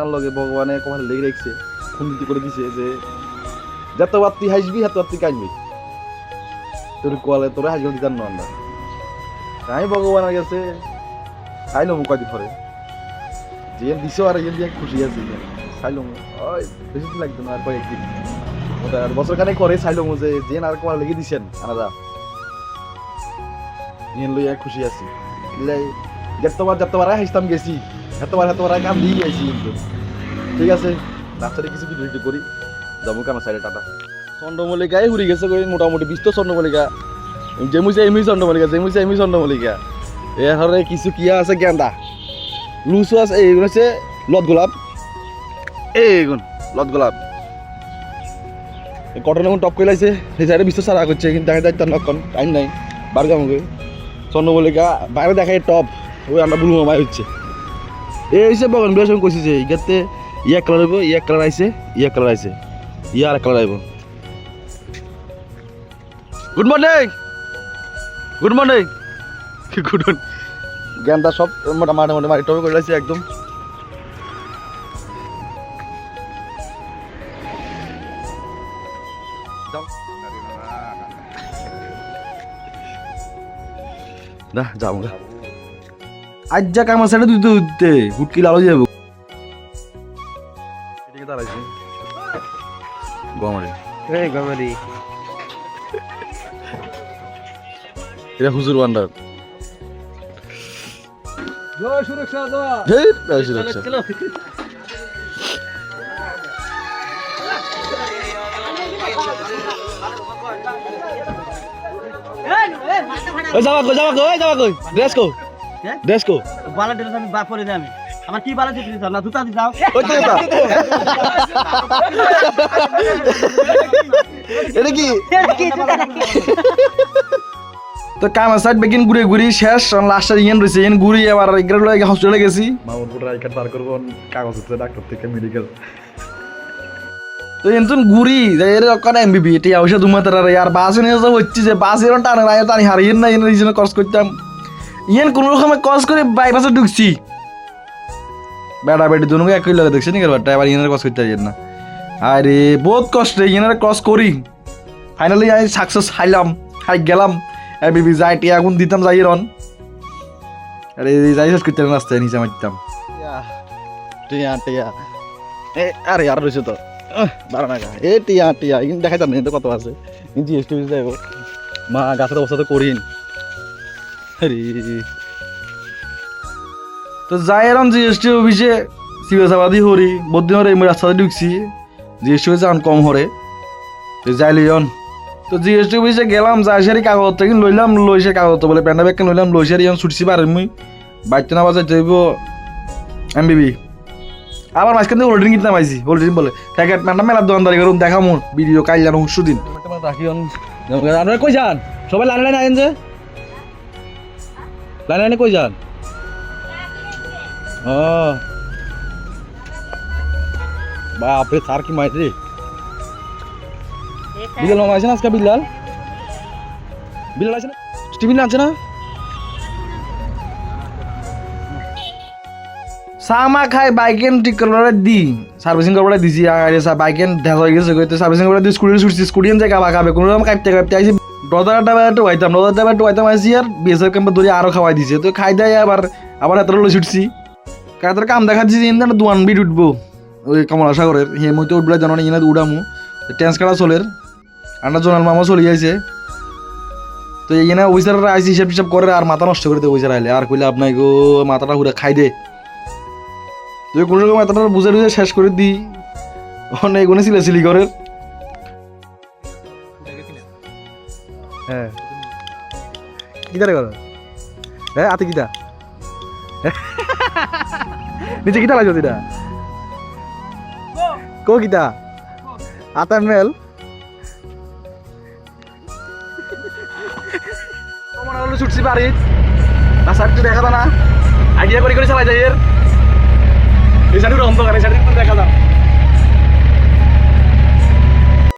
তার লগে ভগবানে কমাল লেগে রেখেছে খুন্দিতি করে দিছে যে যতবার তুই হাসবি ততবার তুই কাঁদবি তোর কোয়ালে তোরা হাসবে দিতাম না আমরা আমি ভগবানের কাছে খাইলো কয়দিন পরে যে দিছো আর এখান দিয়ে খুশি আছি খাইলো ওই বেশি দিন লাগতো না আর কয়েকদিন ওটা আর বছর খানেক করে চাইলো যে যে আর কোয়াল লেগে দিছেন আনাদা নিয়ে লইয়া খুশি আছি যতবার হাসতাম গেছি এতবার কাম দিয়ে গেছি কিন্তু ঠিক আছে রাস্তাতে কিছু ভিডিও করি যাবো কেন সাইডে টাটা চন্দ্রমল্লিকায় ঘুরে গেছে মোটামুটি 20 তো চন্দ্রমল্লিকা যেমুছে এমনি চন্দ্রমল্লিকা এরপরে কিছু কিয়া আছে গেন্দা লুচু আছে এইগুলো হচ্ছে লত গোলাপ এইগুন লত গোলাপ কটন এখন টপ করে লাইছে সেই সাইডে 20 সারা করছে কিন্তু দেখা যায় তার নকন টাইম নাই বার কামকে চন্দ্রমল্লিকা বাইরে দেখায় টপ ওই আমরা বুলু মামাই হচ্ছে এই হিসেবে বগন বিয়ের সঙ্গে কইছি যে ইগাতে ইয়া কালার হইব ইয়া কালার আইছে ইয়া আর কালার আইব গুড মর্নিং গুড গেন্দা সব মাঠে মারি টবে করে লাইছে একদম না যাবো আজ যা কামার সাইডে দুধ উঠতে হুটকি লালো যাবো এদিকে দাঁড়াইছি গমারি এটা হুজুর ওয়ান্ডার সুরক্ষা যাবা ড্রেস কো বালা ড্রেস আমি বা পরে দেই আমি আমার কি বালা দিতে দাও না জুতা দি দাও এটা কি তো কামার সাইড বেগিন ঘুরে শেষ লাস্টে ইয়েন রয়েছে ইয়েন ঘুরি আবার এগারো লাগে হসপিটালে গেছি মামুনপুর রাইকাট পার করবো কাগজ হচ্ছে ডাক্তার থেকে মেডিকেল তো এনতুন ঘুরি এর ওখানে এমবিবি এটি অবশ্য দুমাতার আর বাসে নিয়ে যাবো হচ্ছে যে বাস এরকম টানি হারিয়ে না এর জন্য কস করতাম ইয়েন কোনো রকমে কস করে বাইপাসে ঢুকছি বেড়া বেড়ি দুনুকে একই লগে দেখছি নি কেবারটা এবার ইয়েনের কস করতে পারি না আরে বহুত কষ্ট ইয়েনের ক্রস করি ফাইনালি আমি সাকসেস হাই গেলাম এমবিবি যাই টিয়া আগুন দিতাম যাই রন আরে যাই শেষ করতে রাস্তায় নিচে মারতাম টিয়া আরে আর রয়েছে তো বারো টাকা টিয়া কিন্তু দেখাইতাম না কত আছে কিন্তু জিএসটি যাইব মা গাছের অবস্থা তো করিন তো যাই এরম জিএসটি অফিসে সিবেসাবাদি হরি বদিন হরে আমি রাস্তাতে ঢুকছি জিএসটি অফিসে আন কম হরে তো যাই লিয়ন তো জিএসটি অফিসে গেলাম যাই সারি কাগজ থেকে লইলাম লইসে কাগজ বলে প্যান্ডা ব্যাগকে লইলাম লইসারি এখন ছুটছি পারেন মুই বাইতে না বাজার যাইব এমবিবি আবার মাঝখান থেকে হোল্ডিং কিনতে পাইছি হোল্ডিং বলে প্যাকেট প্যান্ডা মেলার দোকানদারি করুন দেখামু ভিডিও কাইল জানো সুদিন রাখিন আপনারা কই যান সবাই লাইনে আইন যে লাইনে কই যান বাপরে স্যার কি মাইত রে বিলাল মামা আছে না আজকে বিলাল আছে না স্টিভিন আছে না সামা খাই বাইকেন ঠিক করে দি সার্ভিসিং করবো দিছি বাইকেন দেখা হয়ে গেছে সার্ভিসিং করে দিয়ে স্কুটি ছুটছি স্কুটি এন জায়গা খাবে কোনো রকম কাঁপতে আইসি ডদারটা হইতাম আইসি আর বিএসএফ ক্যাম্পে ধরে আরো খাওয়াই দিছে তো খাই দেয় আবার এত লই ছুটছি কাদের কাম দেখাচ্ছি যে ইন্দাটা দুয়ান বিট উঠবো ওই কমলা সাগরের হে মই তো উঠবে জানো না ইনা উড়ামু টেন্স কাটা চলের আন্ডা জোনাল মামা চলে যাইছে তো এখানে অফিসাররা আইসি হিসাব করে আর মাথা নষ্ট করে দেয় অফিসার আইলে আর কইলে আপনার গো মাথাটা ঘুরে খাই দে তুই কোনো রকম মাথাটা বুঝে শেষ করে দি অনেক গুণে সিলি করে হ্যাঁ কিদারে করো হ্যাঁ আতে কিদা নিচে কিটা লাগছো এটা কো কিটা আতা মেল তোমার হলো ছুটছি বাড়ি না সাইড দেখা না আইডিয়া করে চালাই যাই এর এই সাইডে অন্ধকার এই সাইডে দেখা যায়